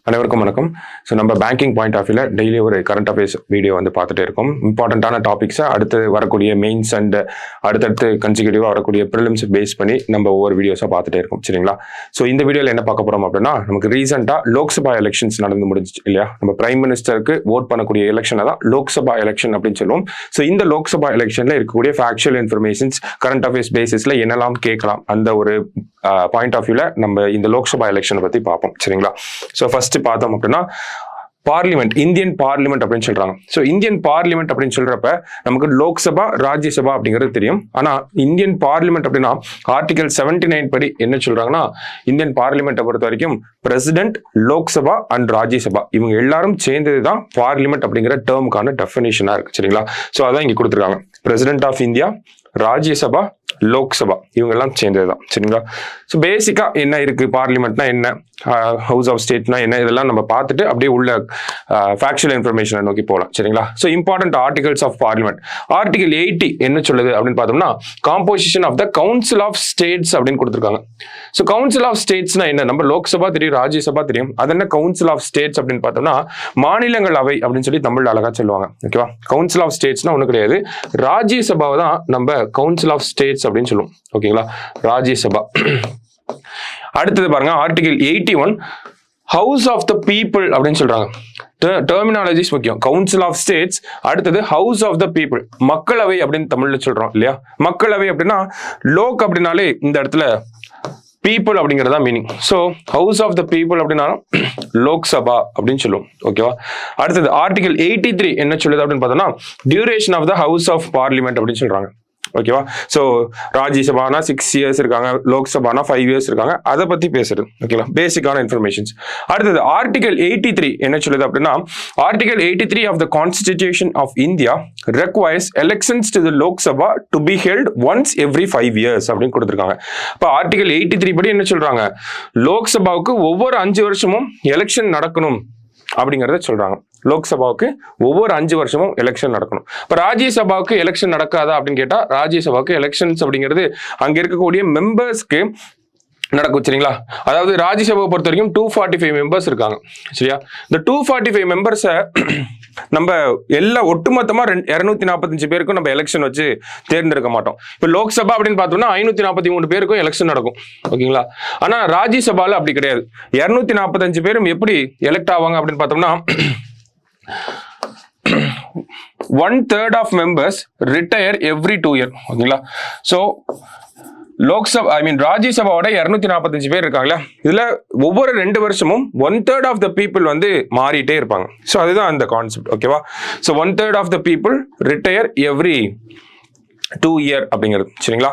அனைவருக்கும் வணக்கம். ஸோ நம்ம பேங்கிங் பாயிண்ட் ஆஃப் வியூவில் டெய்லி ஒரு கரண்ட் அஃபேர்ஸ் வீடியோ வந்து பார்த்துட்டே இருக்கோம். இம்பார்ட்டண்ட்டான டாபிக்ஸை அடுத்து வரக்கூடிய மெயின்ஸ் அண்ட் அடுத்தடுத்து கன்சிக்யூட்டிவாக வரக்கூடிய ப்ரிலிம்ஸ் பேஸ் பண்ணி நம்ம ஒவ்வொரு வீடியோஸாக பார்த்துட்டே இருக்கோம். சரிங்களா? ஸோ இந்த வீடியோவில் என்ன பார்க்க போகிறோம் அப்படின்னா, நமக்கு ரீசெண்டாக லோக்சபா எலெக்ஷன்ஸ் நடந்து முடிஞ்சிச்சு இல்லையா? நம்ம பிரைம் மினிஸ்டருக்கு ஓட் பண்ணக்கூடிய எலெக்ஷனை தான் லோக்சபா எலெக்ஷன் அப்படின்னு சொல்லுவோம். ஸோ இந்த லோக்சபா எலெக்ஷனில் இருக்கக்கூடிய ஃபேக்சுவல் இன்ஃபர்மேஷன்ஸ் கரண்ட் அஃபேர்ஸ் பேசிஸில் என்னெல்லாம் கேட்கலாம், அந்த ஒரு பாயிண்ட் ஆஃப் வியூவில் நம்ம இந்த லோக்சபா எலெக்ஷனை பற்றி பார்ப்போம். சரிங்களா? ஸோ ஃபர்ஸ்ட் பார்த்தோம் அப்படின்னா, பார்லிமெண்ட், இந்தியன் பார்லிமெண்ட் அப்படின்னு சொல்றாங்க. ஸோ இந்தியன் பார்லிமெண்ட் அப்படின்னு சொல்றப்ப நமக்கு லோக்சபா, ராஜ்யசபா அப்படிங்கிறது தெரியும். ஆனா இந்தியன் பார்லிமெண்ட் அப்படின்னா ஆர்டிகல் 79 படி என்ன சொல்றாங்கன்னா, இந்தியன் பார்லிமெண்ட்டை பொறுத்த வரைக்கும் பிரசிடென்ட், லோக்சபா அண்ட் ராஜ்யசபா இவங்க எல்லாரும் சேர்ந்ததுதான் பார்லிமெண்ட் அப்படிங்கிற டேர்முக்கான டெஃபினிஷனா இருக்கு. சரிங்களா? ஸோ அதான் இங்க கொடுத்துருக்காங்க. President of India, Rajya Sabha, Lok Sabha இவங்க எல்லாம் சேர்ந்ததுதான். சரிங்களா? ஸோ பேசிக்கா என்ன இருக்கு, பார்லிமெண்ட்னா என்ன, ஹவுஸ் ஆஃப் ஸ்டேட்னா என்ன, இதெல்லாம் நம்ம பார்த்துட்டு அப்படியே உள்ள ஃபேக்சுவல் இன்ஃபர்மேஷனை நோக்கி போகலாம். சரிங்களா? So important articles of parliament. Article 80 என்ன சொல்லுது அப்படின்னு பார்த்தோம்னா, composition of the council of states அப்படின்னு கொடுத்துருக்காங்க. ஸோ கவுன்சில் ஆஃப் ஸ்டேட்ஸ்னா என்ன? நம்ம லோக்சபா தெரியும், ராஜ்யசபா தெரியும். அது என்ன கவுன்சில் ஆஃப் ஸ்டேட்ஸ் அப்படின்னு பார்த்தோம்னா, மாநிலங்களவை அப்படின்னு சொல்லி தமிழ்ல அழகா சொல்லுவாங்க. ஓகேவா? கவுன்சில் ஆஃப் ஸ்டேட்ஸ்னா ஒன்றும் கிடையாது, ராஜ்யசபாவை தான் நம்ம கவுன்சில் ஆஃப் ஸ்டேட்ஸ் அப்படின்னு சொல்லுவோம். ஓகேங்களா? ராஜ்யசபா. அடுத்தது பாருங்க, article 81 house of the people அப்படின்னு சொல்றாங்க. டெர்மினாலஜிஸ் முக்கியம். கவுன்சில் ஆஃப் ஸ்டேட்ஸ், அடுத்தது ஹவுஸ் ஆஃப் த பீப்புள், மக்களவை அப்படின்னு தமிழ்ல சொல்றோம் இல்லையா? மக்களவை அப்படின்னா லோக் அப்படின்னாலே இந்த இடத்துல பீப்புள் அப்படிங்கிறதா meaning. So house of the people அப்படின்னாலும் லோக்சபா அப்படின்னு சொல்லுவோம். ஓகேவா? அடுத்தது ஆர்டிகல் 83 என்ன சொல்லுது அப்படின்னு பார்த்தோம்னா, duration of the house of parliament அப்படின்னு சொல்றாங்க. ஓகேவா? ஸோ ராஜ்யசபானா 6 இயர்ஸ் இருக்காங்க, லோக்சபானா 5 இயர்ஸ் இருக்காங்க. அதை பத்தி பேசுறது. ஓகேவா? பேசிக்கான இன்ஃபர்மேஷன்ஸ். அடுத்தது ஆர்டிகல் 83 என்ன சொல்லுது அப்படின்னா, article 83 of the constitution of India requires elections to the Lok Sabha to be held once every 5 years அப்படின்னு கொடுத்துருக்காங்க. இப்போ ஆர்டிகல் 83 படி என்ன சொல்றாங்க, லோக்சபாவுக்கு ஒவ்வொரு 5 வருஷமும் எலெக்ஷன் நடக்கணும் அப்படிங்கிறத சொல்றாங்க. லோக்சபாவுக்கு ஒவ்வொரு 5 வருஷமும் எலெக்ஷன் நடக்கணும். இப்ப ராஜ்யசபாவுக்கு எலெக்ஷன் நடக்காதா அப்படின்னு கேட்டா, ராஜ்யசபாவுக்கு எலெக்ஷன்ஸ் அப்படிங்கிறது அங்க இருக்கக்கூடிய மெம்பர்ஸ்க்கு நடக்கும். சரிங்களா? அதாவது ராஜ்யசபாவை பொறுத்த வரைக்கும் 245 மெம்பர்ஸ் இருக்காங்க. சரியா? இந்த 245 மெம்பர்ஸை நம்ம எல்லா ஒட்டுமொத்தமா 245 பேருக்கும் நம்ம எலெக்ஷன் வச்சு தேர்ந்தெடுக்க மாட்டோம். இப்போ லோக்சபா அப்படின்னு பார்த்தோம்னா 543 பேருக்கும் எலெக்ஷன் நடக்கும். ஓகேங்களா? ஆனா ராஜ்யசபால அப்படி கிடையாது. 245 பேரும் எப்படி எலெக்ட் ஆவாங்க அப்படின்னு பார்த்தோம்னா, 1/3 of members retire every 2 year. ஓகேங்களா? ஸோ லோக்சபா ராஜ்யசபாவோட 245 பேர் இருக்காங்களா, இதுல ஒவ்வொரு 2 வருஷமும் 1/3 ஆஃப் த பீப்புள் வந்து மாறிட்டே இருப்பாங்க. ஸோ அதுதான் அந்த கான்செப்ட். ஓகேவா? So 1/3 of the people retire every 2 year அப்படிங்கிறது. சரிங்களா?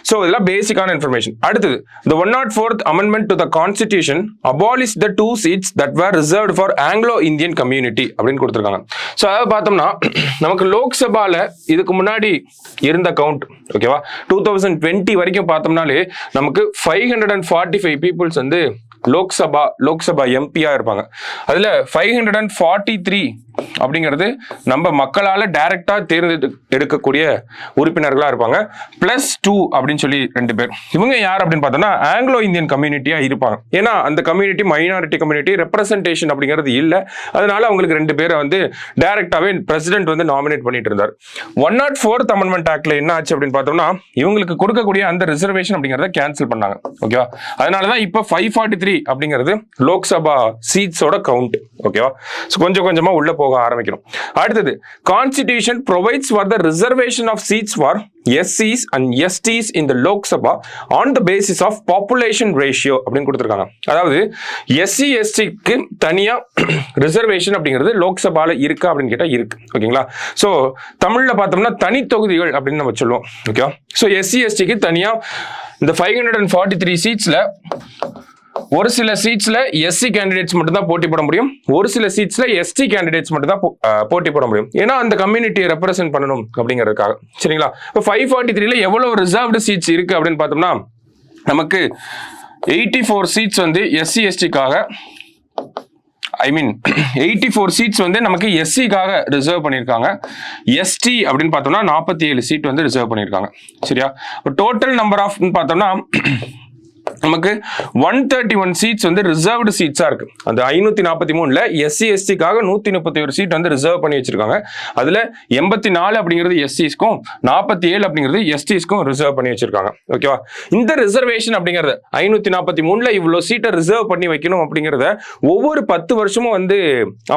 ஸோ இதெல்லாம் பேசிக்கான இன்ஃபர்மேஷன். அடுத்தது, the 104th amendment to the constitution abolished the 2 seats that were reserved for Anglo-Indian community அப்படின்னு கொடுத்துருக்காங்க. ஸோ அதாவது பார்த்தோம்னா, நமக்கு லோக்சபால இதுக்கு முன்னாடி இருந்த கவுண்ட், ஓகேவா, 2020 வரைக்கும் பார்த்தோம்னாலே நமக்கு 545 பீப்புள்ஸ் வந்து லோக்சபா எம்பியா இருப்பாங்க. அதுல 543 அப்படிங்கிறது நம்ம மக்களால டைரக்டா தேர்ந்தெடுக்கக்கூடிய உறுப்பினர்களா இருப்பாங்க. +2 அப்படின்னு சொல்லி 2 பேர். இவங்க யார் அப்படின்னு பார்த்தோம்னா, ஆங்கிலோ இந்தியன் கம்யூனிட்டியா இருப்பாங்க. ஏன்னா அந்த கம்யூனிட்டி மைனாரிட்டி கம்யூனிட்டி, ரெப்ரசன்டேஷன் அப்படிங்கிறது இல்லை. அதனால அவங்களுக்கு 2 பேரை வந்து டைரக்டாவே பிரசிடென்ட் வந்து நாமினேட் பண்ணிட்டு இருந்தார். 104th அமெண்ட்மெண்ட் ஆக்ட்ல என்ன ஆச்சு அப்படின்னு பார்த்தோம்னா, இவங்களுக்கு கொடுக்கக்கூடிய அந்த ரிசர்வேஷன் அப்படிங்கிறத கேன்சல் பண்ணாங்க. ஓகேவா? அதனாலதான் இப்ப 543 அப்படிங்கிறது லோக்சபா சீட்ஸோட கவுண்ட். ஓகேவா? கொஞ்சம் கொஞ்சமா உள்ள போக ஆரம்பிக்கணும். அடுத்தது, constitution provides for the reservation of seats for SCs and STs in the Lok Sabha on the basis of population ratio அப்படின்னு கொடுத்துருக்காங்க. அதாவது SC STக்கு தனியா ரிசர்வேஷன் அப்படிங்கிறது லோக்சபால இருக்கா அப்படின்னு கேட்டா இருக்கு. ஓகேங்களா? ஸோ தமிழ்ல பார்த்தோம்னா தனி தொகுதிகள் அப்படின்னு நம்ம சொல்லுவோம். ஓகேவா? ஸோ SC STக்கு தனியா இந்த 543 சீட்ஸ்ல ஒரு சில சீட்ஸ்ல SC கேண்டிடேட்ஸ் மட்டும் தான் போட்டி போட முடியும், ஒரு சில சீட்ஸ்ல ST கேண்டிடேட்ஸ் மட்டும் தான் போட்டி போட முடியும். ஏன்னா அந்த கம்யூனிட்டியை ரெப்ரசென்ட் பண்ணணும் அப்படிங்கிறதுக்காக. சரிங்களா? இப்போ 543ல எவ்வளவு ரிசர்வ்டு சீட்ஸ் இருக்கு அப்படின்னு பார்த்தோம்னா, நமக்கு 84 சீட்ஸ் வந்து SC STக்காக, 84 சீட்ஸ் வந்து நமக்கு SCக்காக ரிசர்வ் பண்ணியிருக்காங்க. ST அப்படின்னு பார்த்தோம்னா 47 சீட் வந்து ரிசர்வ் பண்ணியிருக்காங்க. சரியா? டோட்டல் நம்பர் ஆஃப் பார்த்தோம்னா நமக்கு 131 சீட்ஸ் வந்து ரிசர்வ்டு சீட்ஸா இருக்கு. அந்த 543ல எஸ்சி எஸ்டிக்காக 131 சீட் வந்து ரிசர்வ் பண்ணி வச்சிருக்காங்க. அதுல 84 அப்படிங்கிறது எஸ்சிஸ்க்கும் 47 அப்படிங்கிறது எஸ்டிஸ்க்கும் ரிசர்வ் பண்ணி வச்சிருக்காங்க. ஓகேவா? இந்த ரிசர்வேஷன் அப்படிங்கறது 543ல இவ்வளவு சீட்டை ரிசர்வ் பண்ணி வைக்கணும் அப்படிங்கறத ஒவ்வொரு 10 வருஷமும் வந்து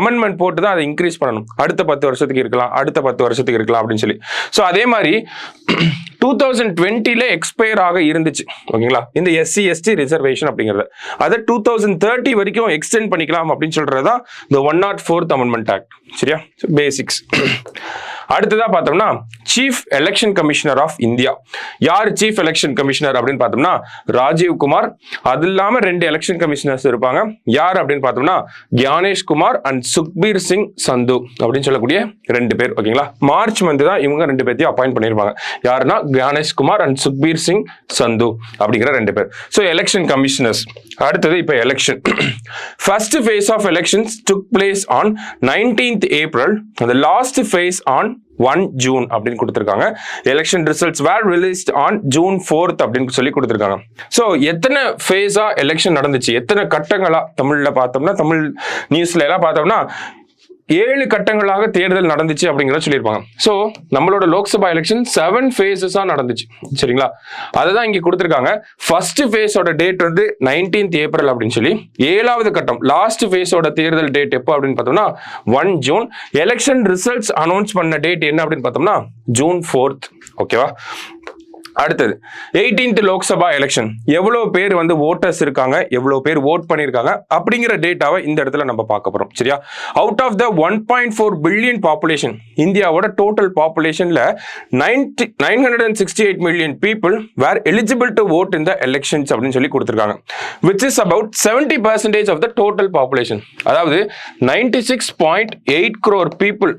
அமெண்ட்மெண்ட் போட்டு தான் அதை இன்க்ரீஸ் பண்ணணும். அடுத்த 10 வருஷத்துக்கு இருக்கலாம், அடுத்த 10 வருஷத்துக்கு இருக்கலாம் அப்படின்னு சொல்லி. ஸோ அதே மாதிரி 2020ல எக்ஸ்பயர் ஆக இருந்துச்சு. ஓகேங்களா? இந்த எஸ்சி எஸ்டி ரிசர்வேஷன் அப்படிங்கிறது அதை 2030 வரைக்கும் எக்ஸ்டெண்ட் பண்ணிக்கலாம் அப்படின்னு சொல்றதா இந்த 104th அமெண்ட்மெண்ட் ஆக்ட். சரியா? பேசிக்ஸ். அடுத்ததா பார்த்தோம்னா chief election commissioner of India. யார் சீஃப் எலெக்ஷன் கமிஷனர் அப்படின்னு பார்த்தோம்னா ராஜீவ் குமார். அது இல்லாம 2 எலெக்ஷன் கமிஷனர்ஸ் இருப்பாங்க. யார் அப்படின்னு பார்த்தோம்னா கியானேஷ் குமார் அண்ட் சுக்பீர் சிங் சந்து அப்படின்னு சொல்லக்கூடிய 2 பேர். ஓகேங்களா? மார்ச் மந்த் தான் இவங்க 2 பேர்த்தையும் அப்பாயிண்ட் பண்ணிருப்பாங்க. யாருன்னா கியானேஷ் குமார் அண்ட் சுக்பீர் சிங் சந்து அப்படிங்கிற 2 பேர். So election commissioners. அடுத்தது இப்போ election. First phase of elections took place on 19th April. அந்த லாஸ்ட் ஃபேஸ் ஆன் 1 June அப்படின்னு கொடுத்திருக்காங்க. Election results were released on June 4th அப்படின்னு சொல்லி கொடுத்திருக்காங்க. ஸோ எத்தனை ஃபேஸா எலெக்ஷன் நடந்துச்சு, எத்தனை கட்டங்களா தமிழ்ல பார்த்தோம்னா, தமிழ் நியூஸ்ல எல்லாம் பார்த்தோம்னா 7 கட்டங்களாக தேர்தல் நடந்துச்சு அப்படிங்கிறத சொல்லியிருப்பாங்க. ஸோ நம்மளோட லோக்சபா எலெக்ஷன் 7 ஃபேஸஸா நடந்துச்சு. சரிங்களா? அதுதான் இங்க கொடுத்திருக்காங்க. ஃபர்ஸ்ட் ஃபேஸோட டேட் வந்து 19th April அப்படின்னு சொல்லி, 7வது கட்டம் லாஸ்ட் ஃபேஸோட தேர்தல் டேட் எப்போ அப்படின்னு பார்த்தோம்னா 1 June. எலெக்ஷன் ரிசல்ட்ஸ் அனௌன்ஸ் பண்ண டேட் என்ன அப்படின்னு பார்த்தோம்னா June 4th. ஓகேவா? அடுத்தது 18th லோக்சபா எலெக்ஷன். எவ்வளவு பேர் வந்து ஓட்டர்ஸ் இருக்காங்க, எவ்வளவு பேர் ஓட் பண்ணிருக்காங்க அப்படிங்கிற டேட்டாவை இந்த இடத்துல நம்ம பார்க்க போறோம். சரியா? Out of the 1.4 billion population, இந்தியாவோட டோட்டல் பாப்புலேஷன்ல 968 million people were eligible to vote in the elections அப்படின்னு சொல்லி கொடுத்திருக்காங்க. which is about 70% of the total population. அதாவது 96.8 crore people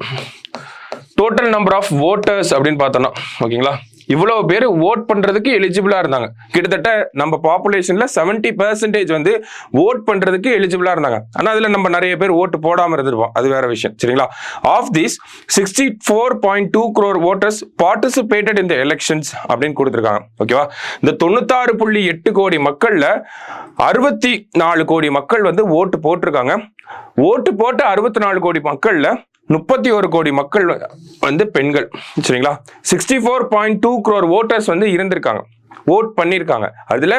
total number of voters அப்படின்னு பார்த்தோம்னா. ஓகேங்களா? இவ்வளவு பேர் ஓட் பண்றதுக்கு எலிஜிபிளா இருந்தாங்க. கிட்டத்தட்ட நம்ம பாப்புலேஷன்ல 70% வந்து ஓட் பண்றதுக்கு எலிஜிபிளா இருந்தாங்க. ஆனா அதுல நம்ம நிறைய பேர் ஓட்டு போடாம இருந்திருப்போம், அது வேற விஷயம். சரிங்களா? Of this 64.2 crore voters participated in the elections அப்படின்னு கொடுத்திருக்காங்க. ஓகேவா? இந்த 96.8 கோடி மக்கள்ல 64 கோடி மக்கள் வந்து ஓட்டு போட்டிருக்காங்க. ஓட்டு போட்ட 64 கோடி மக்கள்ல 31 கோடி மக்கள் வந்து பெண்கள். சரிங்களா? 64.2 crore voters வந்து இருந்திருக்காங்க, ஓட் பண்ணிருக்காங்க. அதுல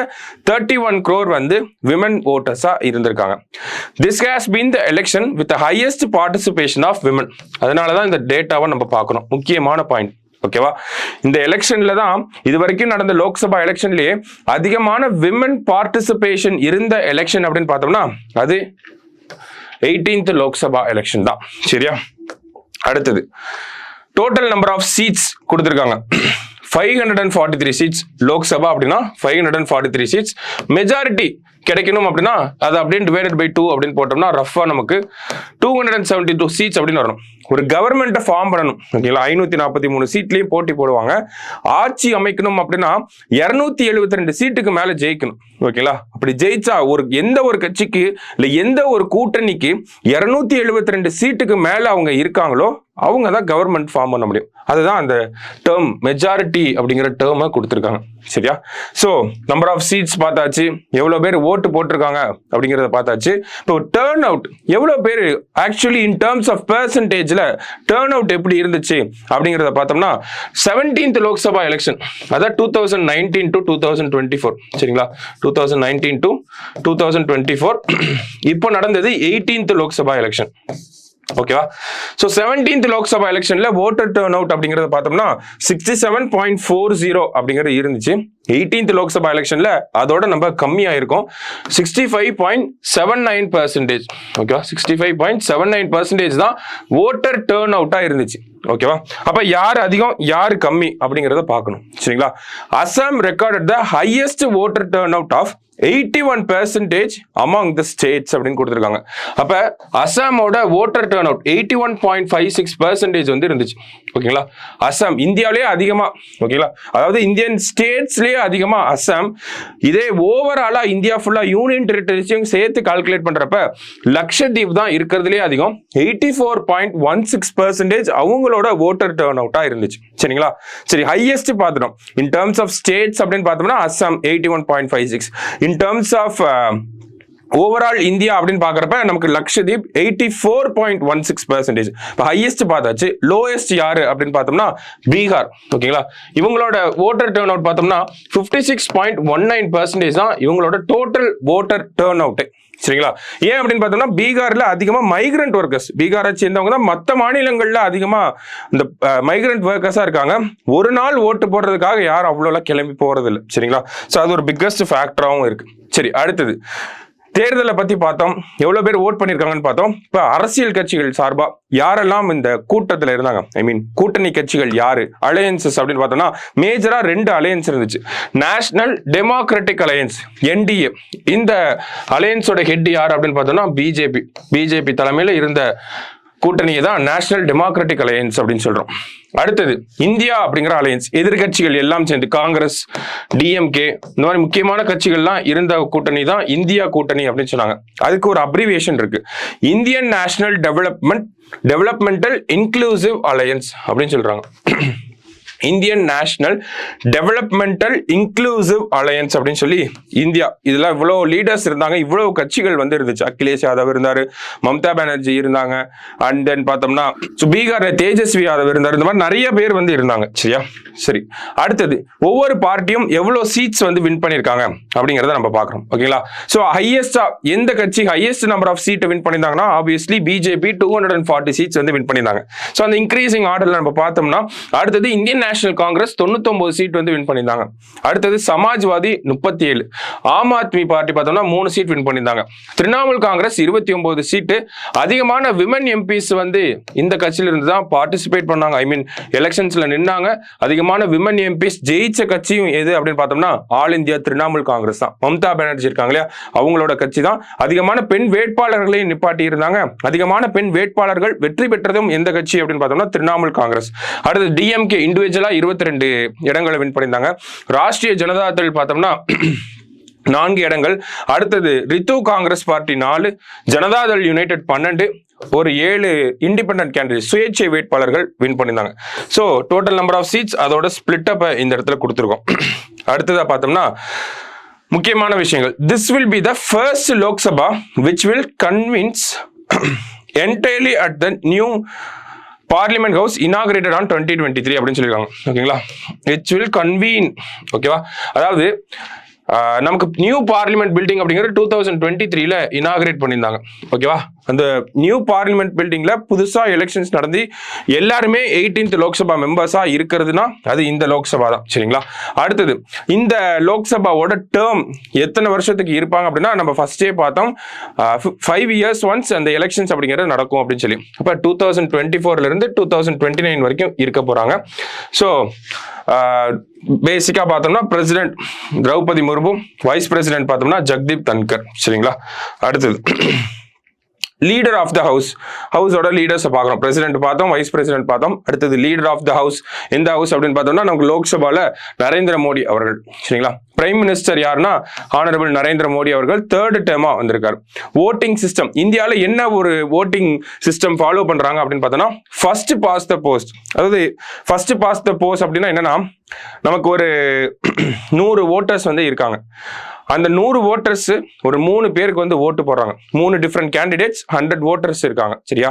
31 crore வந்து விமன் ஓட்டர்ஸா இருந்திருக்காங்க. This has been the election with the highest participation of women. அதனாலதான் இந்த டேட்டாவை நம்ம பார்க்கணும். முக்கியமான பாயிண்ட். ஓகேவா? இந்த எலெக்ஷன்ல தான் இது வரைக்கும் நடந்த லோக்சபா எலெக்ஷன்லயே அதிகமான விமன் பார்ட்டிசிபேஷன் இருந்த எலெக்ஷன் அப்படின்னு பார்த்தோம்னா அது 18th லோக்சபா எலெக்ஷன் தான். சரியா? அடுத்தது டோட்டல் நம்பர் ஆஃப் சீட்ஸ் கொடுத்திருக்காங்க. 543 சீட்ஸ் லோக்சபா அப்படின்னா 543 சீட்ஸ். மெஜாரிட்டி கிடைக்கணும் அப்படின்னா அது அப்படியே டிவைடட் பை 2 அப்படின்னு போட்டோம்னா ரஃபா நமக்கு 272 சீட்ஸ் அப்படின்னு வரணும். ஒரு கவர்மெண்ட்டை ஃபார்ம் பண்ணணும். ஓகேங்களா? 543 சீட்லயும் போட்டி போடுவாங்க. ஆட்சி அமைக்கணும் அப்படின்னா 272 சீட்டுக்கு மேல ஜெயிக்கணும். ஓகேங்களா? அப்படி ஜெயிச்சா எந்த ஒரு கட்சிக்கு இல்ல எந்த ஒரு கூட்டணிக்கு 272 சீட்டுக்கு மேல அவங்க இருக்காங்களோ அவங்க தான் கவர்மெண்ட் ஃபார்ம் பண்ண முடியும். அதுதான் அந்த டேர்ம் மெஜாரிட்டி அப்படிங்கிற டேர்மை கொடுத்துருக்காங்க. சரியா? ஸோ நம்பர் ஆஃப் சீட்ஸ் பார்த்தாச்சு, எவ்வளவு பேர் ஓட்டு போட்டிருக்காங்க அப்படிங்கிறத பார்த்தாச்சு. இப்போ டேர்ன் அவுட் எவ்வளவு பேர் ஆக்சுவலி இன் டேர்ம்ஸ் ஆஃப் பெர்சன்டேஜ்ல டேர்ன் அவுட் எப்படி இருந்துச்சு அப்படிங்கிறத பார்த்தோம்னா 17th லோக்சபா எலெக்ஷன், அதாவது 2019 to 2024. சரிங்களா? 2019 to 2024. இப்போ நடந்தது 18th லோக்சபா எலெக்ஷன். ஓகேவா? சோ 17th லோக்சபா எலெக்ஷன்ல voter turnout அப்படிங்கறத பார்த்தோம்னா 67.40 அப்படிங்கிறது இருந்துச்சு. 18th லோக்சபா எலெக்ஷன்ல அதோட நம்ம கம்மியா இருக்கும், 65.79%. ஓகேவா? 65.79% தான் voter turnout இருந்துச்சு. ஓகேவா? அப்ப யார் அதிகம் யார் கம்மி அப்படிங்கறத பார்க்கணும். சரிங்களா? Assam recorded the highest voter turnout of 81% among the states அப்படின்னு கொடுத்திருக்காங்க. அப்ப அசாமோட voter turnout 81.56% வந்து இருந்துச்சு. ஓகேங்களா? அசாம் இந்தியாவிலேயே அதிகமா, ஓகேங்களா, அதாவது இந்தியன் ஸ்டேட்ஸ்லயே இருக்கிறதுலயே அதிகமா அசாம். இதே ஓவராலா இந்தியா ஃபுல்லா யூனியன் டெரிட்டரிஸையும் சேர்த்து கால்குலேட் பண்றப்ப லட்சத்தீப் தான் இருக்கிறதுலே அதிகம். 84.16% அவங்களோட ஓட்டர் டர்ன் அவுட்டா இருந்துச்சு. சரிங்களா? சரி, ஹையஸ்ட் பார்த்துட்டோம். இன் டர்ம்ஸ் ஆஃப் ஸ்டேட்ஸ் அப்படின்னு பார்த்தோம்னா Assam 81.56. In terms of overall India அப்படின்னு பாக்குறப்ப நமக்கு லட்சத்தீப் 84.16%. இப்போ ஹையஸ்ட் பார்த்தாச்சு. லோயஸ்ட் யாரு அப்படின்னு பார்த்தோம்னா பீகார். ஓகேங்களா? இவங்களோட ஓட்டர் டர்ன் அவுட் பார்த்தோம்னா 56.19% தான் இவங்களோட டோட்டல் ஓட்டர் டர்ன் அவுட். சரிங்களா? ஏன் அப்படின்னு பார்த்தோம்னா பீகார்ல அதிகமா மைக்ரண்ட் ஒர்க்கர்ஸ், பீகாரை சேர்ந்தவங்க தான் மற்ற மாநிலங்கள்ல அதிகமா இந்த மைக்ரண்ட் ஒர்க்கர்ஸா இருக்காங்க. ஒரு நாள் ஓட்டு போடுறதுக்காக யாரும் அவ்வளோலாம் கிளம்பி போறது இல்லை. சரிங்களா? ஸோ அது ஒரு பிக்கஸ்ட் ஃபேக்டராகவும் இருக்கு. சரி, அடுத்தது தேர்தலை பத்தி பார்த்தோம். எவ்வளவு பேர் ஓட் பண்ணிருக்காங்கன்னு பார்த்தோம். இப்ப அரசியல் கட்சிகள் சார்பா யாரெல்லாம் இந்த கூட்டத்துல இருந்தாங்க, கூட்டணி கட்சிகள் யாரு, அலையன்சஸ் அப்படின்னு பார்த்தோம்னா மேஜரா 2 அலையன்ஸ் இருந்துச்சு. National democratic alliance NDA. இந்த அலையன்ஸோட ஹெட் யார் அப்படின்னு பார்த்தோம்னா பிஜேபி தலைமையில இருந்த கூட்டணியை தான் நேஷனல் டெமோக்ராட்டிக் அலையன்ஸ் அப்படின்னு சொல்றோம். அடுத்தது இந்தியா அப்படிங்கிற அலையன்ஸ், எதிர்கட்சிகள் எல்லாம் சேர்ந்து காங்கிரஸ், DMK இந்த மாதிரி முக்கியமான கட்சிகள்லாம் இருந்த கூட்டணி தான் இந்தியா கூட்டணி அப்படின்னு சொன்னாங்க. அதுக்கு ஒரு அப்ரிவியேஷன் இருக்கு, Indian national developmental inclusive alliance அப்படின்னு சொல்றாங்க. Indian national developmental inclusive alliance அப்படின்னு சொல்லி இந்தியா. இதுல இவ்வளவு லீடர்ஸ் இருந்தாங்க, இவ்வளவு கட்சிகள் வந்து இருந்துச்சு. அகிலேஷ் யாதவ் இருந்தாரு, மம்தா பானர்ஜி இருந்தாங்க, அண்ட் தென் பார்த்தோம்னா பீகார் தேஜஸ்வி யாதவ் இருந்தாரு. இந்த மாதிரி நிறைய பேர் வந்து இருந்தாங்க. சரியா? சரி, அடுத்தது ஒவ்வொரு பார்ட்டியும் எவ்வளவு சீட்ஸ் வந்து வின் பண்ணிருக்காங்க அப்படிங்கறத நம்ம பாக்குறோம். ஓகேங்களா? சோ ஹையஸ்டா எந்த கட்சி highest number of seat win பண்ணிருந்தாங்கன்னா ஆப்வியஸ்லி பிஜேபி 240 சீட்ஸ் வந்து வின் பண்ணிருந்தாங்க. சோ அந்த இன்க்ரீசிங் ஆர்டர்ல நம்ம பார்த்தோம்னா அடுத்தது இந்தியன் நேஷனல் காங்கிரஸ் 99 சீட் வந்து வின் பண்ணிருந்தாங்க. அடுத்தது சமாஜ்வாதி 37, ஆம் ஆத்மி பார்ட்டி பார்த்தோம்னா 3 சீட் வின் பண்ணிருந்தாங்க. திரிணாமுல் காங்கிரஸ் 29 சீட்டு. அதிகமான விமன் எம்பிஸ் வந்து இந்த கட்சியில இருந்து தான் பார்ட்டிசிபேட் பண்ணாங்க, எலெக்ஷன்ஸ்ல நின்னாங்க. அதிகமான விமன் எம்பிஸ் ஜெயிச்ச கட்சியும் எது அப்படின்னு பார்த்தோம்னா ஆல் இந்தியா திரிணாமுல் காங்கிரஸ் தான். மம்தா பானர்ஜி இருக்காங்க இல்லையா, அவங்களோட கட்சி தான். அதிகமான பெண் வேட்பாளர்களையும் நிப்பாட்டி இருந்தாங்க. அதிகமான பெண் வேட்பாளர்கள் வெற்றி பெற்றதும் எந்த கட்சி அப்படின்னு பார்த்தோம்னா திரிணாமுல் காங்கிரஸ். அடுத்து DMK இண்டிவிஜுவலா 22 இடங்களை வின் பண்ணியிருந்தாங்க. ராஷ்டிரிய ஜனதா தள் பார்த்தோம்னா 4 இடங்கள். அடுத்தது ரித்து காங்கிரஸ் பார்ட்டி 4, ஜனதாதள் யுனைடெட் 12, ஒரு 7 இண்டிபெண்டன்ட் கேண்டிடேட் சுயேட்சை வேட்பாளர்கள் வின் பண்ணியிருந்தாங்க. So total number of seats அதோட ஸ்பிளிட் அப் இந்த இடத்துல கொடுத்துருக்கோம். அடுத்ததா பார்த்தோம்னா முக்கியமான விஷயங்கள். This will be the first Lok Sabha which will convince entirely at the new parliament house inaugurated on 2023 அப்படின்னு சொல்லியிருக்காங்க. ஓகேங்களா? It will convene. ஓகேவா? அதாவது நமக்கு நியூ பார்லிமெண்ட் பில்டிங் அப்படிங்கிறது 2023ல இனாகிரேட் பண்ணியிருந்தாங்க. ஓகேவா? அந்த நியூ பார்லிமெண்ட் பில்டிங்ல புதுசா எலெக்ஷன்ஸ் நடந்து எல்லாருமே 18th லோக்சபா மெம்பர்ஸா இருக்கிறதுனா அது இந்த லோக்சபா தான். சரிங்களா? அடுத்தது இந்த லோக்சபாவோட டேர்ம் எத்தனை வருஷத்துக்கு இருப்பாங்க அப்படின்னா நம்ம ஃபர்ஸ்டே பார்த்தோம் 5 years ஒன்ஸ் அந்த எலெக்ஷன்ஸ் அப்படிங்கிறது நடக்கும் அப்படின்னு சொல்லி. அப்ப 2024ல இருந்து 2029 வரைக்கும் இருக்க போறாங்க. ஸோ பேசிக்கா பார்த்தோம்னா president Droupadi Murmu, vice president பார்த்தோம்னா ஜக்தீப் தன்கர். சரிங்களா? அடுத்தது லீடர் ஆஃப் த ஹவுஸோட லீடர்ஸ் பார்க்கணும். பிரசிடென்ட் பார்த்தோம், வைஸ் பிரசிடென்ட் பார்த்தோம். அடுத்தது லீடர் ஆஃப் த ஹவுஸ் எந்த ஹவுஸ் அப்படின்னு பார்த்தோம்னா நமக்கு லோக்சபால நரேந்திர மோடி அவர்கள். சரிங்களா? பிரைம் மினிஸ்டர் யாருன்னா ஹானரபிள் நரேந்திர மோடி அவர்கள் 3rd டேர்மா வந்திருக்காரு. ஓட்டிங் சிஸ்டம் இந்தியாவில் என்ன ஒரு ஓட்டிங் சிஸ்டம் ஃபாலோ பண்றாங்க அப்படின்னு பார்த்தோம்னா ஃபர்ஸ்ட் பாஸ் த போஸ்ட். அதாவது ஃபர்ஸ்ட் பாஸ் த போஸ்ட் அப்படின்னா என்னன்னா நமக்கு ஒரு 100 ஓட்டர்ஸ் வந்து இருக்காங்க. அந்த 100 ஓட்டர்ஸ் ஒரு 3 பேருக்கு வந்து ஓட்டு போடுறாங்க. 3 டிஃப்ரெண்ட் கேண்டிடேட்ஸ், 100 ஓட்டர்ஸ் இருக்காங்க. சரியா?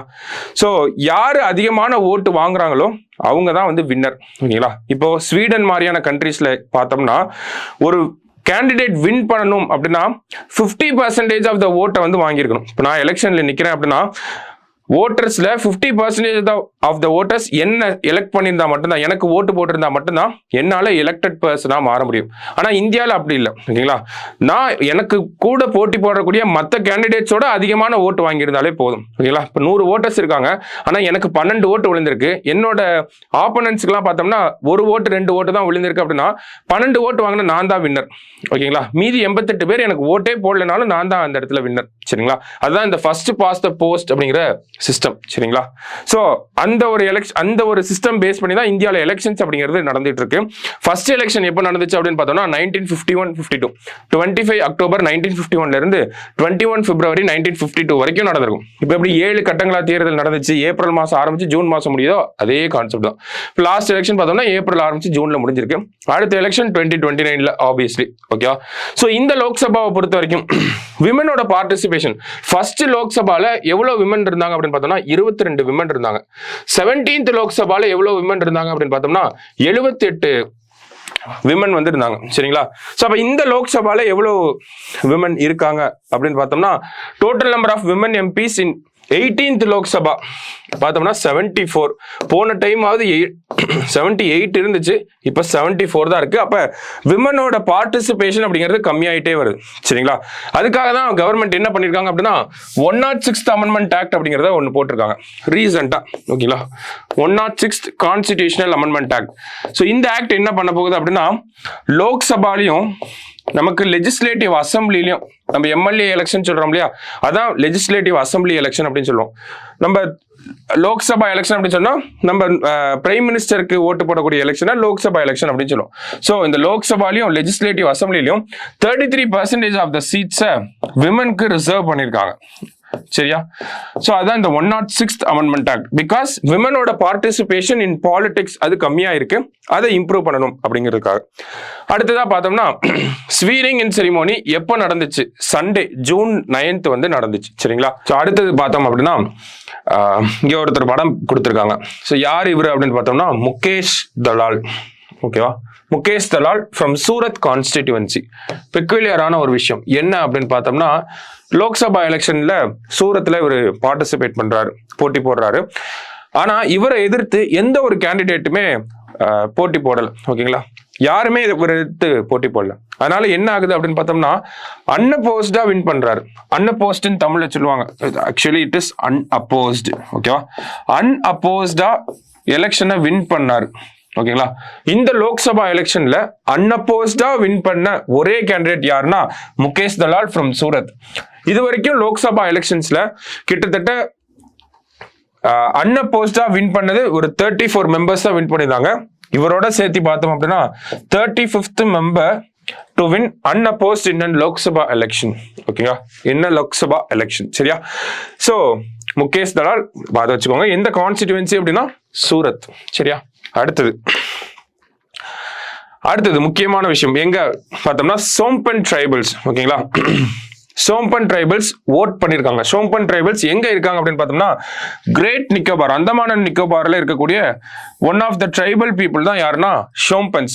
ஸோ யாரு அதிகமான ஓட்டு வாங்குறாங்களோ அவங்க தான் வந்து வின்னர். ஓகேங்களா? இப்போ ஸ்வீடன் மாதிரியான கண்ட்ரீஸ்ல பார்த்தோம்னா ஒரு கேண்டிடேட் வின் பண்ணணும் அப்படின்னா 50% ஆஃப் த ஓட்டை வந்து வாங்கியிருக்கணும். இப்போ நான் எலெக்ஷன்ல நிக்கிறேன் அப்படின்னா ஓட்டர்ஸ்ல 50% ஆஃப் த ஓட்டர்ஸ் என்ன எலெக்ட் பண்ணியிருந்தா மட்டும்தான், எனக்கு ஓட்டு போட்டிருந்தா மட்டும்தான் என்னால எலெக்டட் பர்சனா மாற முடியும். ஆனா இந்தியாவில் அப்படி இல்லை. ஓகேங்களா? நான் எனக்கு கூட போட்டி போடக்கூடிய மற்ற கேண்டிடேட்ஸோட அதிகமான ஓட்டு வாங்கியிருந்தாலே போதும். ஓகேங்களா? இப்போ 100 ஓட்டர்ஸ் இருக்காங்க, ஆனா எனக்கு 12 ஓட்டு விழுந்திருக்கு. என்னோட ஆப்போனன்ட்ஸ்க்குலாம் பார்த்தோம்னா 1 ஓட்டு 2 ஓட்டு தான் விழுந்திருக்கு அப்படின்னா 12 ஓட்டு வாங்கினா நான் தான் வின்னர். ஓகேங்களா? மீதி 88 பேர் எனக்கு ஓட்டே போடலனாலும் நான் தான் அந்த இடத்துல வின்னர். சரிங்களா? அதுதான் இந்த ஃபர்ஸ்ட் பாஸ் த போஸ்ட் அப்படிங்கிற சிஸ்டம். சரிங்களா? ஸோ அந்த ஒரு சிஸ்டம் பேஸ் பண்ணி தான் இந்தியாவில் எலெக்ஷன்ஸ் அப்படிங்கிறது நடந்துட்டு இருக்கு. ஃபர்ஸ்ட் எலெக்ஷன் எப்போ நடந்துச்சு அப்படின்னு பார்த்தோம்னா 1951-52 25 அக்டோபர் 1951 இருந்து 21 பிப்ரவரி 1952 வரைக்கும் நடந்திருக்கும். இப்போ எப்படி 7 கட்டங்களா தேர்தல் நடந்துச்சு, ஏப்ரல் மாதம் ஆரம்பிச்சு ஜூன் மாதம் முடியுதோ அதே கான்செப்ட் தான். இப்போ லாஸ்ட் எலெக்ஷன் பார்த்தோம்னா ஏப்ரல் ஆரம்பிச்சு ஜூன்ல முடிஞ்சிருக்கு. அடுத்த எலெக்ஷன் 2029 ஆப்வியஸ்லி. ஓகேவா? ஸோ இந்த லோக்சபாவை பொறுத்த வரைக்கும் விமனோட பார்ட்டிசிபேஷன் ஃபர்ஸ்ட் லோக்சபால எவ்வளவு விமன் இருந்தாங்க அப்படின்னு பார்த்தோம்னா 22 விமன் இருந்தாங்க. 17th லோக்சபால எவ்வளவு விமன் இருந்தாங்க அப்படின்னு பார்த்தோம்னா 78 விமன் வந்து இருந்தாங்க. சரிங்களா? ஸோ அப்போ இந்த லோக்சபால எவ்வளவு விமன் இருக்காங்க அப்படின்னு பார்த்தோம்னா total number of women MPs in 18th Lok Sabha பார்த்தோம்னா 74. போன டைம் ஆகுது 78 இருந்துச்சு, இப்போ 74 தான் இருக்கு. அப்ப விமனோட பார்ட்டிசிபேஷன் அப்படிங்கிறது கம்மியாயிட்டே வருது. சரிங்களா? அதுக்காக தான் கவர்மெண்ட் என்ன பண்ணிருக்காங்க அப்படின்னா 106th அமெண்ட்மெண்ட் ஆக்ட் அப்படிங்கிறத ஒன்று போட்டிருக்காங்க ரீசெண்டா. ஓகேங்களா? 106th constitutional amendment act. So இந்த ஆக்ட் என்ன பண்ண போகுது அப்படின்னா லோக்சபாலையும் நமக்கு லெஜிஸ்லேட்டிவ் அசம்பிளிலையும் நம்ம எம்எல்ஏ எலெக்ஷன் சொல்றோம் இல்லையா, அதான் லெஜிஸ்லேட்டிவ் அசம்பிளி எலெக்ஷன் அப்படின்னு சொல்லுவோம். நம்ம லோக்சபா எலெக்ஷன் அப்படின்னு சொன்னா நம்ம பிரைம் மினிஸ்டருக்கு ஓட்டு போடக்கூடிய எலெக்ஷனை லோக்சபா எலெக்ஷன் அப்படின்னு சொல்லுவோம். ஸோ இந்த லோக்சபாலையும் லெஜிஸ்லேட்டிவ் அசம்பிளிலையும் 33% ஆஃப் த சீட்ஸை விமனுக்கு ரிசர்வ் பண்ணியிருக்காங்க. சரியா? சோ அதான் இந்த 106th அமெண்ட்மெண்ட் ஆக்ட். பிகாஸ் விமனோட பார்ட்டிசிபேஷன் இன் பாலிடிக்ஸ் அது கம்மியா இருக்கு, அதை இம்ப்ரூவ் பண்ணணும் அப்படிங்கிறதுக்காக. அடுத்ததா பார்த்தோம்னா ஸ்வீரிங் இன் செரிமோனி எப்போ நடந்துச்சு? சண்டே ஜூன் 9th வந்து நடந்துச்சு. சரிங்களா? ஸோ அடுத்தது பார்த்தோம் அப்படின்னா இங்க ஒருத்தர் படம் கொடுத்துருக்காங்க. ஸோ யார் இவர் அப்படின்னு பார்த்தோம்னா முகேஷ் தலால். ஓகேவா? Mukesh Dalal from Surat constituency. பெக்குலியரான ஒரு விஷயம் என்ன அப்படின்னு பார்த்தோம்னா லோக்சபா எலெக்ஷன்ல சூரத்ல இவர் பார்ட்டிசிபேட் பண்றாரு, போட்டி போடுறாரு. ஆனா இவரை எதிர்த்து எந்த ஒரு கேண்டிடேட்டுமே போட்டி போடல. ஓகேங்களா? யாருமே இவரை எதிர்த்து போட்டி போடல. அதனால என்ன ஆகுது அப்படின்னு பார்த்தோம்னா அன்அப்போஸ்டா வின் பண்றாரு. அன்அப்போஸ்ட்னு தமிழ்ல சொல்லுவாங்க, ஆக்சுவலி இட் இஸ் அன்அப்போஸ்டு. ஓகேவா? அன்அப்போஸ்டா எலெக்ஷனை வின் பண்ணாரு. ஓகேங்களா? இந்த லோக்சபா எலெக்ஷன்ல அன்அப்போஸ்டா வின் பண்ண ஒரே கேண்டிடேட் யாருன்னா முகேஷ் தலால் ஃப்ரம் சூரத். இது வரைக்கும் லோக்சபா எலெக்ஷன்ஸ்ல கிட்டத்தட்ட அன்அப்போஸ்டா வின் பண்ணது ஒரு 34 மெம்பர்ஸ் தான் வின் பண்ணிருந்தாங்க. இவரோட சேர்த்து பார்த்தோம் அப்படின்னா 35th member to win unopposed in Lok Sabha election. ஓகேங்களா? என்ன லோக்சபா எலெக்ஷன். சரியா? சோ முகேஷ் தலால் பார்த்து வச்சுக்கோங்க. எந்த கான்ஸ்டிடியூவன்சி அப்படின்னா சூரத். சரியா? அடுத்தது முக்கியமான விஷயம் எங்க பார்த்தோம்னா சோம்பன் ட்ரைபல்ஸ். ஓகேங்களா? சோம்பன் ட்ரைபல்ஸ் ஓட் பண்ணிருக்காங்க. சோம்பன் ட்ரைபல்ஸ் எங்க இருக்காங்க அப்படின்னு பார்த்தோம்னா கிரேட் நிக்கோபார், அந்தமான் அண்ட் நிக்கோபார்ல இருக்கக்கூடிய one of the tribal people தான் யாருன்னா சோம்பன்ஸ்.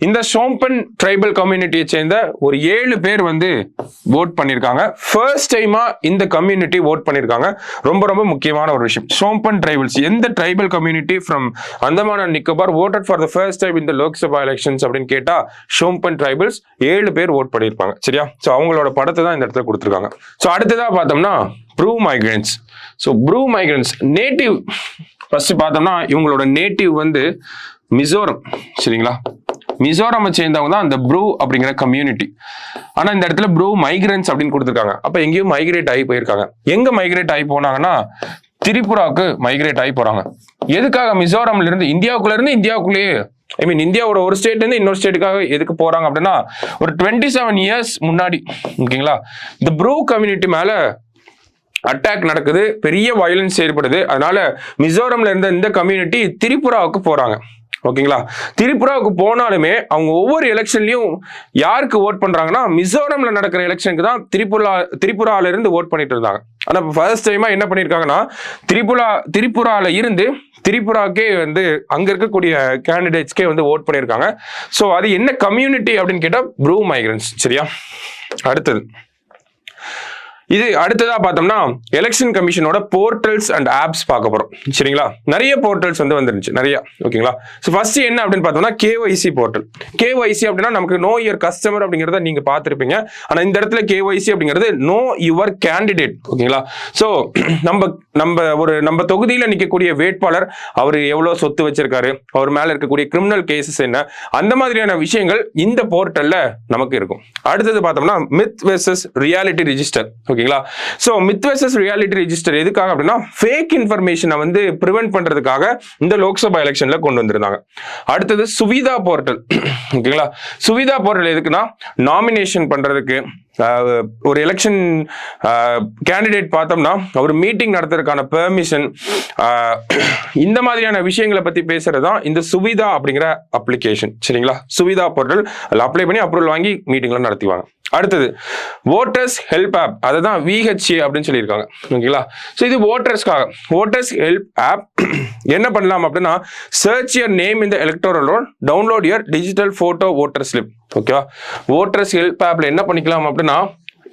இந்த சோம்பன் ட்ரைபல் கம்யூனிட்டியை சேர்ந்த ஒரு 7 பேர் வந்து ஓட் பண்ணிருக்காங்க. ஃபர்ஸ்ட் டைமா இந்த கம்யூனிட்டி ஓட் பண்ணிருக்காங்க. ரொம்ப ரொம்ப முக்கியமான ஒரு விஷயம். சோம்பன் ட்ரைபல்ஸ் எந்த tribal community from Andaman and Nicobar voted for the first time in the Lok Sabha elections அப்படின்னு கேட்டா சோம்பன் ட்ரைபல்ஸ் 7 பேர் ஓட் பண்ணிருப்பாங்க. சரியா? சோ அவங்களோட படத்தை தான் இந்த இடத்துல கொடுத்திருக்காங்க. சோ அடுத்ததா பார்த்தோம்னா Bru migrants. So Bru migrants native first பார்த்தோம்னா இவங்களோட நேட்டிவ் வந்து மிசோரம். சரிங்களா? மிசோரம் சேர்ந்தவங்க தான் அந்த ப்ரூ அப்படிங்கிற கம்யூனிட்டி. ஆனா இந்த இடத்துல ப்ரூ மைக்ரன்ஸ் அப்படின்னு கொடுத்திருக்காங்க. அப்ப எங்கேயும் மைக்ரேட் ஆகி போயிருக்காங்க. எங்க மைக்ரேட் ஆகி போனாங்கன்னா திரிபுராவுக்கு மைக்ரேட் ஆகி போறாங்க. எதுக்காக? மிசோரம்ல இருந்து இந்தியாவுக்குள்ளேயே ஐ மீன் இந்தியாவோட ஒரு ஸ்டேட்ல இருந்து இன்னொரு ஸ்டேட்டுக்காக எதுக்கு போறாங்க அப்படின்னா ஒரு 27 years முன்னாடி ஓகேங்களா இந்த ப்ரூ கம்யூனிட்டி மேல அட்டாக் நடக்குது, பெரிய வயலன்ஸ் ஏற்படுது. அதனால மிசோரம்ல இருந்த இந்த கம்யூனிட்டி திரிபுராவுக்கு போறாங்க. ஓகேங்களா? திரிபுராவுக்கு போனாலுமே அவங்க ஒவ்வொரு எலெக்ஷன்லயும் யாருக்கு ஓட் பண்றாங்கன்னா மிசோரம்ல நடக்கிற எலெக்ஷனுக்கு தான் திரிபுரால இருந்து ஓட் பண்ணிட்டு இருந்தாங்க. ஆனா ஃபர்ஸ்ட் டைமா என்ன பண்ணிருக்காங்கன்னா திரிபுரால இருந்து திரிபுராக்கே வந்து அங்க இருக்கக்கூடிய கேண்டிடேட்ஸ்க்கே வந்து ஓட் பண்ணிருக்காங்க. ஸோ அது என்ன கம்யூனிட்டி அப்படின்னு கேட்டா ப்ரூ மைக்ரன்ஸ். சரியா? அடுத்ததா பார்த்தோம்னா எலெக்ஷன் கமிஷனோட போர்ட்டல்ஸ் அண்ட் ஆப்ஸ் பார்க்க போறோம். சரிங்களா? நிறைய போர்ட்டல்ஸ் வந்து வந்துருந்துச்சு நிறைய. ஓகேங்களா? ஸோ ஃபர்ஸ்ட் என்ன அப்படின்னு பார்த்தோம்னா KYC போர்ட்டல். KYC அப்படின்னா நமக்கு நோ யுவர் கஸ்டமர் அப்படிங்கிறத நீங்க பார்த்துருப்பீங்க. ஆனா இந்த இடத்துல KYC அப்படிங்கிறது நோ யுவர் கேண்டிடேட். ஓகேங்களா? ஸோ நம்ம தொகுதியில நிற்கக்கூடிய வேட்பாளர் அவர் எவ்வளவு சொத்து வச்சிருக்காரு, அவர் மேல இருக்கக்கூடிய கிரிமினல் கேசஸ் என்ன, அந்த மாதிரியான விஷயங்கள் இந்த போர்ட்டல்ல நமக்கு இருக்கும். அடுத்தது பார்த்தோம்னா myth versus reality register. Okay, ஓகேங்களா. So myth versus reality register எதுக்காக அப்படின்னா ஃபேக் இன்ஃபர்மேஷனை வந்து ப்ரிவென்ட் பண்றதுக்காக இந்த லோக்சபா எலெக்ஷன்ல கொண்டு வந்திருந்தாங்க. அடுத்தது சுவிதா போர்ட்டல். ஓகேங்களா. சுவிதா போர்ட்டல் எதுக்குன்னா நாமினேஷன் பண்றதுக்கு, ஒரு எலெக்ஷன் கேண்டிடேட் பார்த்தோம்னா ஒரு மீட்டிங் நடத்துறதுக்கான பெர்மிஷன், இந்த மாதிரியான விஷயங்களை பத்தி பேசுறது தான் இந்த சுவிதா அப்படிங்கிற அப்ளிகேஷன். சரிங்களா. சுவிதா போர்ட்டல் அதில் அப்ளை பண்ணி அப்ரூவல் வாங்கி மீட்டிங்லாம் நடத்துவாங்க. அடுத்தது ஓட்டர்ஸ் ஹெல்ப் ஆப், அதுதான் VHA அப்படின்னு சொல்லியிருக்காங்க. ஓகேங்களா. ஸோ இது ஓட்டர்ஸ்க்காக. ஓட்டர்ஸ் ஹெல்ப் ஆப் என்ன பண்ணலாம் அப்படின்னா search your name in the electoral roll, download your digital photo voter slip. ஓகேவா. ஓட்டர்ஸ் ஹெல்ப் ஆப்ல என்ன பண்ணிக்கலாம் அப்படின்னா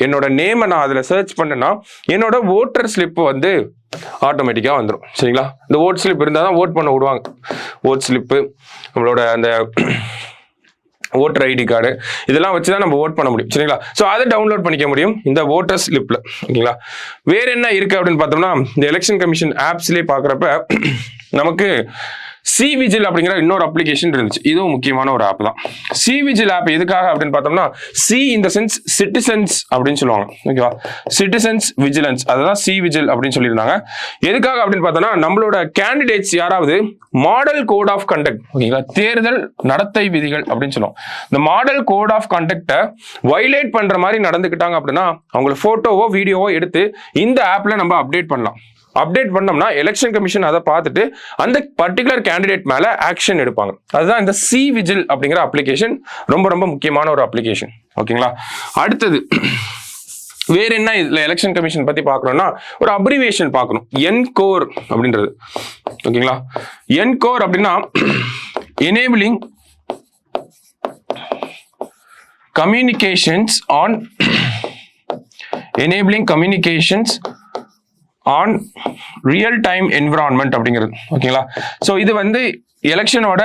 என்னோட நேமை நான் அதில் சர்ச் பண்ணேன்னா என்னோட ஓட்டர் ஸ்லிப் வந்து ஆட்டோமேட்டிக்காக வந்துடும். சரிங்களா. இந்த ஓட் ஸ்லிப் இருந்தால் தான் ஓட் பண்ண விடுவாங்க. ஓட் ஸ்லிப்பு, நம்மளோட அந்த ஓட்டர் ஐடி கார்டு, இதெல்லாம் வச்சு தான் நம்ம ஓட் பண்ண முடியும். சரிங்களா. ஸோ அதை டவுன்லோட் பண்ணிக்க முடியும் இந்த ஓட்டர் ஸ்லிப்ல. ஓகேங்களா. வேற என்ன இருக்கு அப்படின்னு பார்த்தோம்னா இந்த எலெக்ஷன் கமிஷன் ஆப்ஸ்லேயே பார்க்குறப்ப நமக்கு சிவிஜில் அப்படிங்கிற இன்னொரு அப்ளிகேஷன் இருந்துச்சு. இதுவும் முக்கியமான ஒரு ஆப் தான். சிவிஜில் ஆப் எதுக்காக அப்படின்னு பார்த்தோம்னா சி இந்த சென்ஸ் சிட்டிசன்ஸ் அப்படின்னு சொல்லுவாங்க. ஓகேவா. சிட்டிசன்ஸ் விஜிலன்ஸ், அதுதான் சிவிஜில் அப்படின்னு சொல்லியிருந்தாங்க. எதுக்காக அப்படின்னு பார்த்தோம்னா நம்மளோட கேண்டிடேட்ஸ் யாராவது மாடல் கோட் ஆஃப் கண்டக்ட், ஓகேங்களா, தேர்தல் நடத்தை விதிகள் அப்படின்னு சொல்லுவோம், இந்த மாடல் கோட் ஆஃப் கண்டக்டை வயலேட் பண்ற மாதிரி நடந்துக்கிட்டாங்க அப்படின்னா அவங்கள போட்டோவோ வீடியோவோ எடுத்து இந்த ஆப்ல நம்ம அப்டேட் பண்ணலாம். அப்டேட் பண்ணோம்னா எலெக்ஷன் கமிஷன் அதை பார்த்துட்டு அந்த பர்டிகுலர் கேண்டிடேட் மேல ஆக்ஷன் எடுப்பாங்க. அதுதான் இந்த சிவிஜில் அப்படிங்கிற அப்ளிகேஷன். ரொம்ப ரொம்ப முக்கியமான ஒரு அப்ளிகேஷன். ஓகேங்களா. அடுத்தது வேற என்ன இதுல எலெக்ஷன் கமிஷன் பத்தி பார்க்கணும்னா ஒரு அப்ரிவேஷன் பார்க்கணும். என்கோர் அப்படின்றது. ஓகேங்களா. என்கோர் அப்படின்னா enabling communications on real time environment அப்படிங்கிறது. ஓகேங்களா. ஸோ இது வந்து எலெக்ஷனோட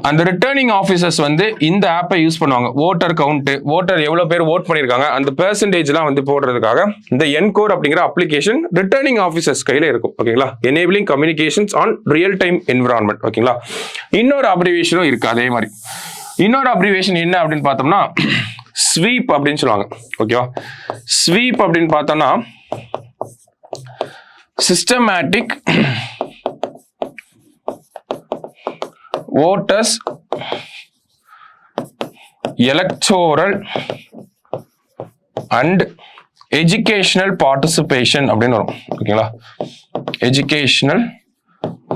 அந்த ரிட்டர்னிங் ஆஃபீஸர்ஸ் வந்து இந்த ஆப்பை யூஸ் பண்ணுவாங்க. ஓட்டர் கவுண்ட், ஓட்டர் எவ்வளவு பேர் ஓட் பண்ணியிருக்காங்க அந்த பெர்சன்டேஜ்லாம் வந்து போடுறதுக்காக இந்த என்கோர் அப்படிங்கிற அப்ளிகேஷன் ரிட்டர்னிங் ஆஃபீஸர்ஸ் கையில இருக்கும். ஓகேங்களா. Enabling communications on real time environment. ஓகேங்களா. இன்னொரு அப்ரிவேஷனும் இருக்கு அதே மாதிரி. இன்னொரு அப்ரிவேஷன் என்ன அப்படின்னு பார்த்தோம்னா ஸ்வீப் அப்படின்னு சொல்லுவாங்க. ஓகேவா. ஸ்வீப் அப்படின்னு பார்த்தோம்னா systematic voters electoral and educational participation அப்படின்னு வரும். ஓகேங்களா. Educational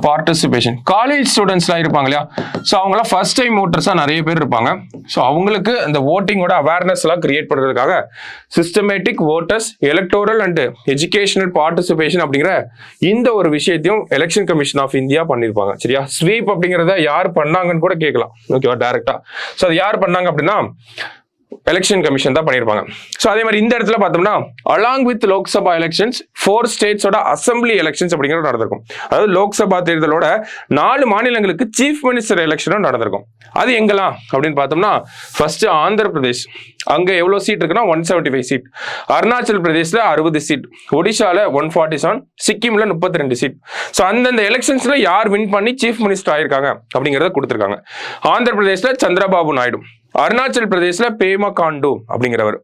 participation. காலேஜ் ஸ்டூடெண்ட்ஸ்லாம் இருப்பாங்க இல்லையா. ஸோ அவங்களாம் ஃபர்ஸ்ட் டைம் ஓட்டர்ஸாக நிறைய பேர் இருப்பாங்க. ஸோ அவங்களுக்கு இந்த ஓட்டிங்கோட அவேர்னஸ் எல்லாம் கிரியேட் பண்ணுறதுக்காக systematic voters electoral and educational participation அப்படிங்கிற இந்த ஒரு விஷயத்தையும் எலெக்ஷன் கமிஷன் ஆஃப் இந்தியா பண்ணியிருப்பாங்க. சரியா. ஸ்வீப் அப்படிங்கிறத யார் பண்ணாங்கன்னு கூட கேட்கலாம். ஓகேவா. டைரக்டா. ஸோ அது யார் பண்ணாங்க அப்படின்னா எலெக்ஷன் கமிஷன் தான் பண்ணியிருப்பாங்க. ஸோ அதே மாதிரி இந்த இடத்துல பார்த்தோம்னா அலாங் வித் லோக்சபா எலெக்ஷன்ஸ் 4 ஸ்டேட்ஸோட அசம்பிளி எலெக்ஷன்ஸ் அப்படிங்கிறது நடந்திருக்கும். அதாவது லோக்சபா தேர்தலோட 4 மாநிலங்களுக்கு சீஃப் மினிஸ்டர் எலெக்ஷனும் நடந்திருக்கும். அது எங்கெல்லாம் அப்படின்னு பார்த்தோம்னா ஃபர்ஸ்ட் ஆந்திர பிரதேஷ், அங்க எவ்வளவு சீட் இருக்குன்னா 175 சீட். அருணாச்சல் பிரதேஷ்ல 60 சீட், ஒடிசால 147, சிக்கிம்ல 32 சீட். ஸோ அந்தந்த எலெக்ஷன்ஸ்ல யார் வின் பண்ணி சீஃப் மினிஸ்டர் ஆயிருக்காங்க அப்படிங்கிறத கொடுத்துருக்காங்க. ஆந்திர பிரதேஷ்ல சந்திரபாபு நாயுடு, அருணாச்சல் பிரதேஷ்ல பேமா காண்டு அப்படிங்கிறவர்,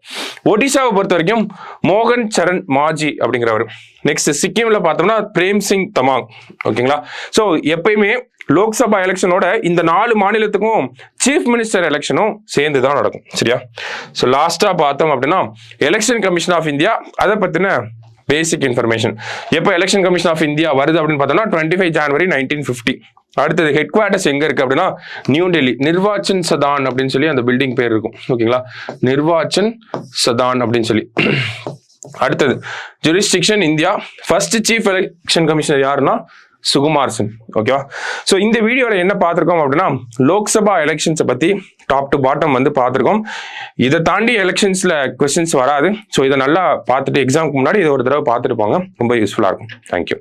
ஒடிசாவை பொறுத்த வரைக்கும் மோகன் சரண் மாஜி அப்படிங்கிறவர். நெக்ஸ்ட் சிக்கிம்ல பார்த்தோம்னா பிரேம் சிங் தமாங். ஓகேங்களா. ஸோ எப்பயுமே லோக்சபா எலெக்ஷனோட இந்த 4 மாநிலத்துக்கும் சீஃப் மினிஸ்டர் எலெக்ஷனும் சேர்ந்து தான் நடக்கும். சரியா. ஸோ லாஸ்டா பார்த்தோம் அப்படின்னா எலெக்ஷன் கமிஷன் ஆஃப் இந்தியா, அதை பத்தின பேசிக் இன்ஃபர்மேஷன். எப்போ எலெக்ஷன் கமிஷன் ஆஃப் இந்தியா வருது அப்படின்னு பார்த்தோம்னா 25 ஜனவரி 1950. அடுத்தது ஹெட் குவார்டர்ஸ் எங்க இருக்கு அப்படின்னா நியூ டெல்லி, நிர்வாச்சன் சதான் அப்படின்னு சொல்லி அந்த பில்டிங் பேர் இருக்கும். ஓகேங்களா. நிர்வாச்சன் சதான் அப்படின்னு சொல்லி. அடுத்தது jurisdiction India. First chief election commissioner யாருன்னா சுகுமார் சிங். ஓகேவா. ஸோ இந்த வீடியோவில் என்ன பார்த்துருக்கோம் அப்படின்னா லோக்சபா எலெக்ஷன்ஸை பற்றி டாப் டு பாட்டம் வந்து பார்த்துருக்கோம். இதை தாண்டி எலெக்ஷன்ஸில் கொஸ்டின்ஸ் வராது. ஸோ இதை நல்லா பார்த்துட்டு எக்ஸாமுக்கு முன்னாடி இதை ஒரு தடவை பார்த்துட்டு போங்க. ரொம்ப யூஸ்ஃபுல்லாக இருக்கும். தேங்க்யூ.